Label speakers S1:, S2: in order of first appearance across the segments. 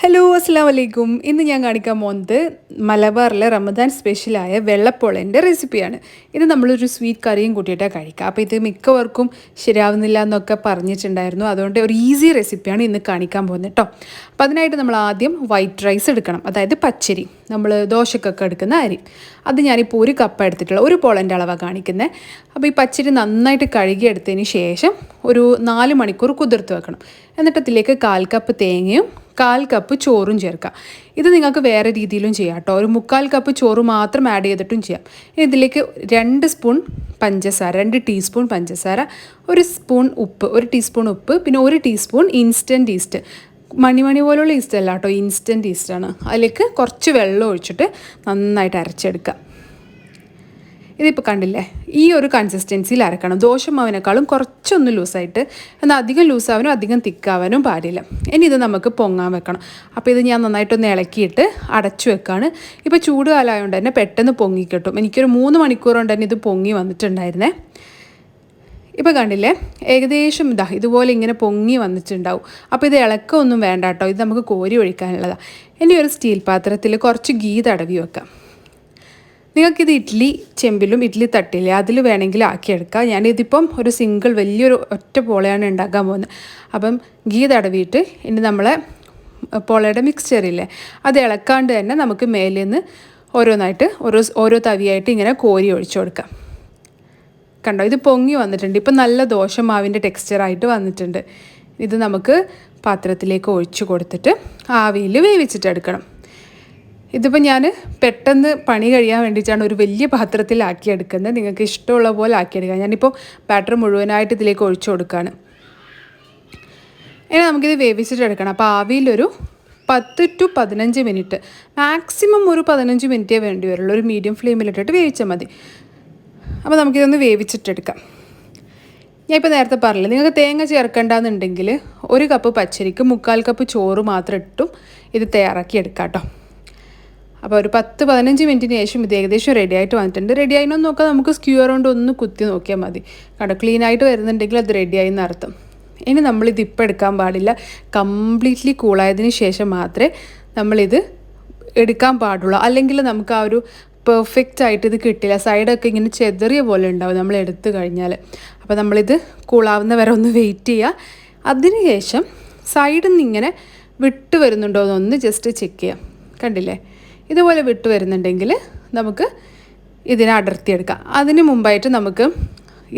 S1: Hello അസ്സലാമു അലൈക്കും. ഇന്ന് ഞാൻ കാണിക്കാൻ പോകുന്നത് മലബാറിലെ റമദാൻ സ്പെഷ്യലായ വെള്ളപ്പോളൻ്റെ റെസിപ്പിയാണ്. ഇത് നമ്മളൊരു സ്വീറ്റ് കറിയും കൂട്ടിയിട്ടാണ് കഴിക്കുക. അപ്പോൾ ഇത് മിക്കവർക്കും ശരിയാവുന്നില്ല എന്നൊക്കെ പറഞ്ഞിട്ടുണ്ടായിരുന്നു. അതുകൊണ്ട് ഒരു ഈസി റെസിപ്പിയാണ് ഇന്ന് കാണിക്കാൻ പോകുന്നത് കേട്ടോ. അപ്പോൾ അതിനായിട്ട് നമ്മൾ ആദ്യം വൈറ്റ് റൈസ് എടുക്കണം, അതായത് പച്ചരി, നമ്മൾ ദോശക്കൊക്കെ എടുക്കുന്ന അരി. അത് ഞാനിപ്പോൾ ഒരു കപ്പ് എടുത്തിട്ടുള്ള ഒരു പോളൻ്റെ അളവാണ് കാണിക്കുന്നത്. അപ്പോൾ ഈ പച്ചരി നന്നായിട്ട് കഴുകിയെടുത്തതിന് ശേഷം ഒരു 4 മണിക്കൂർ കുതിർത്ത് വെക്കണം. എന്നിട്ട് അതിലേക്ക് 1/4 കപ്പ് തേങ്ങയും 1/4 കപ്പ് ചോറും ചേർക്കാം. ഇത് നിങ്ങൾക്ക് വേറെ രീതിയിലും ചെയ്യാം കേട്ടോ. ഒരു 3/4 കപ്പ് ചോറ് മാത്രം ആഡ് ചെയ്തിട്ടും ചെയ്യാം. ഇതിലേക്ക് 2 സ്പൂൺ പഞ്ചസാര, 2 ടീസ്പൂൺ പഞ്ചസാര, 1 സ്പൂൺ ഉപ്പ്, 1 ടീസ്പൂൺ ഉപ്പ്, പിന്നെ 1 ടീസ്പൂൺ ഇൻസ്റ്റൻറ്റ് ഈസ്റ്റ്. മണി പോലുള്ള ഈസ്റ്റ് അല്ല കേട്ടോ, ഇൻസ്റ്റൻറ്റ് ഈസ്റ്റാണ്. അതിലേക്ക് കുറച്ച് വെള്ളം ഒഴിച്ചിട്ട് നന്നായിട്ട് അരച്ചെടുക്കുക. ഇതിപ്പോൾ കണ്ടില്ലേ, ഈ ഒരു കൺസിസ്റ്റൻസിയിൽ അരക്കണം. ദോശമാവിനേക്കാളും കുറച്ചൊന്ന് ലൂസായിട്ട്, എന്നാൽ അധികം ലൂസാവാനും അധികം തിക്കാവാനും പാടില്ല. ഇനി ഇത് നമുക്ക് പൊങ്ങാൻ വെക്കണം. അപ്പോൾ ഇത് ഞാൻ നന്നായിട്ടൊന്ന് ഇളക്കിയിട്ട് അടച്ചു വെക്കുകയാണ്. ഇപ്പോൾ ചൂട് കാലമായതുകൊണ്ട് തന്നെ പെട്ടെന്ന് പൊങ്ങി കിട്ടും. എനിക്കൊരു 3 മണിക്കൂർ കൊണ്ട് തന്നെ ഇത് പൊങ്ങി വന്നിട്ടുണ്ടായിരുന്നേ. ഇപ്പോൾ കണ്ടില്ലേ, ഏകദേശം ഇതുപോലെ ഇങ്ങനെ പൊങ്ങി വന്നിട്ടുണ്ടാവും. അപ്പോൾ ഇത് ഇളക്കമൊന്നും വേണ്ട കേട്ടോ, ഇത് നമുക്ക് കോരി ഒഴിക്കാനുള്ളതാണ്. ഇനി ഒരു സ്റ്റീൽ പാത്രത്തിൽ കുറച്ച് ഗീ തടവി വെക്കാം. നിങ്ങൾക്കിത് ഇഡ്ഡലി ചെമ്പിലും ഇഡ്ഡലി തട്ടില്ലേ അതിൽ വേണമെങ്കിൽ ആക്കിയെടുക്കാം. ഞാനിതിപ്പം ഒരു സിംഗിൾ വലിയൊരു ഒറ്റ പോളയാണ് ഉണ്ടാക്കാൻ പോകുന്നത്. അപ്പം ഗീ തടവിയിട്ട് ഇനി നമ്മളെ പോളയുടെ മിക്സ്ചറില്ലേ അത് ഇളക്കാണ്ട് തന്നെ നമുക്ക് മേലിൽ നിന്ന് ഓരോന്നായിട്ട് ഓരോ തവിയായിട്ട് ഇങ്ങനെ കോരി ഒഴിച്ചു കൊടുക്കാം. കണ്ടോ, ഇത് പൊങ്ങി വന്നിട്ടുണ്ട്. ഇപ്പം നല്ല ദോശമാവിൻ്റെ ടെക്സ്ചറായിട്ട് വന്നിട്ടുണ്ട്. ഇത് നമുക്ക് പാത്രത്തിലേക്ക് ഒഴിച്ചു കൊടുത്തിട്ട് ആവിയിൽ വേവിച്ചിട്ടെടുക്കണം. ഇതിപ്പോൾ ഞാൻ പെട്ടെന്ന് പണി കഴിയാൻ വേണ്ടിയിട്ടാണ് ഒരു വലിയ പാത്രത്തിലാക്കിയെടുക്കുന്നത്. നിങ്ങൾക്ക് ഇഷ്ടമുള്ള പോലെ ആക്കിയെടുക്കാം. ഞാനിപ്പോൾ ബാറ്റർ മുഴുവനായിട്ട് ഇതിലേക്ക് ഒഴിച്ചു കൊടുക്കുകയാണ്. ഇനി നമുക്കിത് വേവിച്ചിട്ടെടുക്കണം. അപ്പോൾ ആവിയിലൊരു 10 to 15 മിനിറ്റ്, മാക്സിമം ഒരു 15 മിനിറ്റേ വേണ്ടി വരുള്ളൂ. ഒരു മീഡിയം ഫ്ലെയിമിലിട്ടിട്ട് വേവിച്ചാൽ മതി. അപ്പോൾ നമുക്കിതൊന്ന് വേവിച്ചിട്ടെടുക്കാം. ഞാൻ ഇപ്പോൾ നേരത്തെ പറഞ്ഞില്ല, നിങ്ങൾക്ക് തേങ്ങ ചേർക്കേണ്ടെന്നുണ്ടെങ്കിൽ 1 കപ്പ് പച്ചരിക്ക് 3/4 കപ്പ് ചോറ് മാത്രം ഇട്ടും ഇത് തയ്യാറാക്കി എടുക്കാം കേട്ടോ. അപ്പോൾ ഒരു 10-15 മിനിറ്റിന് ശേഷം ഇത് ഏകദേശം റെഡി ആയിട്ട് വന്നിട്ടുണ്ട്. റെഡി ആയിനൊന്ന് നോക്കാം, നമുക്ക് സ്ക്യൂർ കൊണ്ട് ഒന്ന് കുത്തി നോക്കിയാൽ മതി. കണ്ടോ, ക്ലീൻ ആയിട്ട് വരുന്നുണ്ടെങ്കിൽ അത് റെഡി ആയി എന്നർത്ഥം. ഇനി നമ്മളിത് ഇപ്പം എടുക്കാൻ പാടില്ല, കംപ്ലീറ്റ്ലി കൂളായതിന് ശേഷം മാത്രമേ നമ്മളിത് എടുക്കാൻ പാടുള്ളൂ. അല്ലെങ്കിൽ നമുക്ക് ആ ഒരു പെർഫെക്റ്റ് ആയിട്ട് ഇത് കിട്ടില്ല. സൈഡൊക്കെ ഇങ്ങനെ ചെതറിയ പോലെ ഉണ്ടാവും നമ്മൾ എടുത്തു കഴിഞ്ഞാൽ. അപ്പോൾ നമ്മളിത് കൂളാവുന്ന വരെ ഒന്ന് വെയിറ്റ് ചെയ്യുക. അതിന് ശേഷം സൈഡിൽ നിന്ന് ഇങ്ങനെ വിട്ട് വരുന്നുണ്ടോ എന്നൊന്ന് ജസ്റ്റ് ചെക്ക് ചെയ്യാം. കണ്ടില്ലേ, ഇതുപോലെ വിട്ട് വരുന്നുണ്ടെങ്കിൽ നമുക്ക് ഇതിനെ അടർത്തിയെടുക്കാം. അതിന് മുമ്പായിട്ട് നമുക്ക്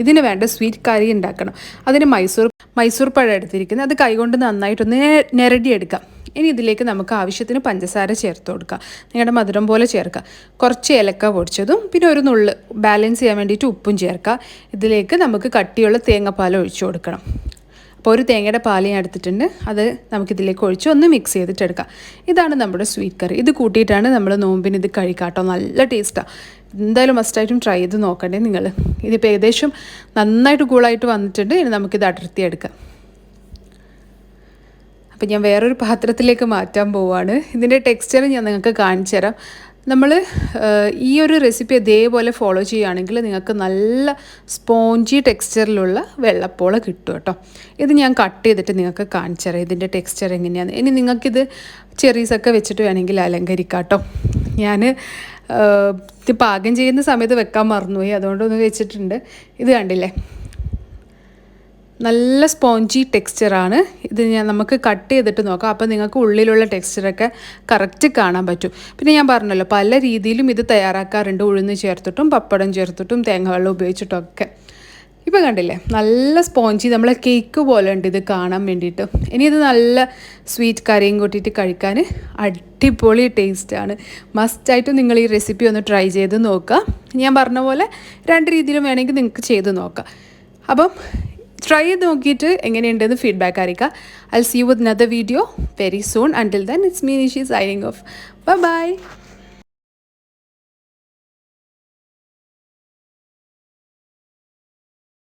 S1: ഇതിന് വേണ്ട സ്വീറ്റ് കറി ഉണ്ടാക്കണം. അതിന് മൈസൂർ പഴം എടുത്തിരിക്കുന്നത്, അത് കൈകൊണ്ട് നന്നായിട്ടൊന്ന് ഞെരടിയെടുക്കാം. ഇനി ഇതിലേക്ക് നമുക്ക് ആവശ്യത്തിന് പഞ്ചസാര ചേർത്ത് കൊടുക്കാം. നിങ്ങളുടെ മധുരം പോലെ ചേർക്കുക. കുറച്ച് ഏലക്ക പൊടിച്ചതും പിന്നെ ഒരു നുള്ള് ബാലൻസ് ചെയ്യാൻ വേണ്ടിയിട്ട് ഉപ്പും ചേർക്കുക. ഇതിലേക്ക് നമുക്ക് കട്ടിയുള്ള തേങ്ങാപ്പാൽ ഒഴിച്ചു കൊടുക്കണം. അപ്പോൾ ഒരു തേങ്ങയുടെ പാല് ഞാൻ എടുത്തിട്ടുണ്ട്, അത് നമുക്കിതിലേക്ക് ഒഴിച്ച് ഒന്ന് മിക്സ് ചെയ്തിട്ടെടുക്കാം. ഇതാണ് നമ്മുടെ സ്വീറ്റ് കറി. ഇത് കൂട്ടിയിട്ടാണ് നമ്മൾ നോമ്പിന് ഇത് കഴിക്കാം കേട്ടോ. നല്ല ടേസ്റ്റാണ്. എന്തായാലും മസ്റ്റായിട്ടും ട്രൈ ചെയ്ത് നോക്കണ്ടേ നിങ്ങൾ. ഇതിപ്പോൾ ഏകദേശം നന്നായിട്ട് കൂളായിട്ട് വന്നിട്ടുണ്ട്. ഇനി നമുക്കിത് അടർത്തിയെടുക്കാം. അപ്പോൾ ഞാൻ വേറൊരു പാത്രത്തിലേക്ക് മാറ്റാൻ പോവുകയാണ്. ഇതിൻ്റെ ടെക്സ്ചർ ഞാൻ നിങ്ങൾക്ക് കാണിച്ചു തരാം. നമ്മൾ ഈ ഒരു റെസിപ്പി അതേപോലെ ഫോളോ ചെയ്യുകയാണെങ്കിൽ നിങ്ങൾക്ക് നല്ല സ്പോഞ്ചി ടെക്സ്ചറിലുള്ള വെള്ളപ്പോള കിട്ടും കേട്ടോ. ഇത് ഞാൻ കട്ട് ചെയ്തിട്ട് നിങ്ങൾക്ക് കാണിച്ചു തരാം ഇതിൻ്റെ ടെക്സ്ചർ എങ്ങനെയാണ്. ഇനി നിങ്ങൾക്കിത് ചെറീസൊക്കെ വെച്ചിട്ട് വേണമെങ്കിൽ അലങ്കരിക്കാം കേട്ടോ. ഞാൻ ഇത് പാകം ചെയ്യുന്ന സമയത്ത് വെക്കാൻ മറന്നുപോയി, അതുകൊണ്ടൊന്ന് വെച്ചിട്ടുണ്ട്. ഇത് കണ്ടില്ലേ, നല്ല സ്പോഞ്ചി ടെക്സ്ചറാണ്. ഇത് നമുക്ക് കട്ട് ചെയ്തിട്ട് നോക്കാം. അപ്പോൾ നിങ്ങൾക്ക് ഉള്ളിലുള്ള ടെക്സ്ചറൊക്കെ കറക്റ്റ് കാണാൻ പറ്റും. പിന്നെ ഞാൻ പറഞ്ഞല്ലോ, പല രീതിയിലും ഇത് തയ്യാറാക്കാറുണ്ട്. ഉഴുന്ന് ചേർത്തിട്ടും പപ്പടം ചേർത്തിട്ടും തേങ്ങ വെള്ളം ഉപയോഗിച്ചിട്ടും ഒക്കെ. ഇപ്പോൾ കണ്ടില്ലേ, നല്ല സ്പോഞ്ചി, നമ്മളെ കേക്ക് പോലെ ഉണ്ട് ഇത് കാണാൻ വേണ്ടിയിട്ട്. ഇനി ഇത് നല്ല സ്വീറ്റ് കറിയും കൂട്ടിയിട്ട് കഴിക്കാൻ അടിപൊളി ടേസ്റ്റാണ്. മസ്റ്റായിട്ട് നിങ്ങൾ ഈ റെസിപ്പി ഒന്ന് ട്രൈ ചെയ്ത് നോക്കുക. ഞാൻ പറഞ്ഞ പോലെ 2 രീതിയിലും വേണമെങ്കിൽ നിങ്ങൾക്ക് ചെയ്ത് നോക്കാം. അപ്പം ട്രൈ ചെയ്ത് നോക്കിയിട്ട് എങ്ങനെയുണ്ടെന്ന് ഫീഡ്ബാക്ക് അറിയിക്കുക. I will see you with another video very soon. Until then it's me Nishi signing off. By.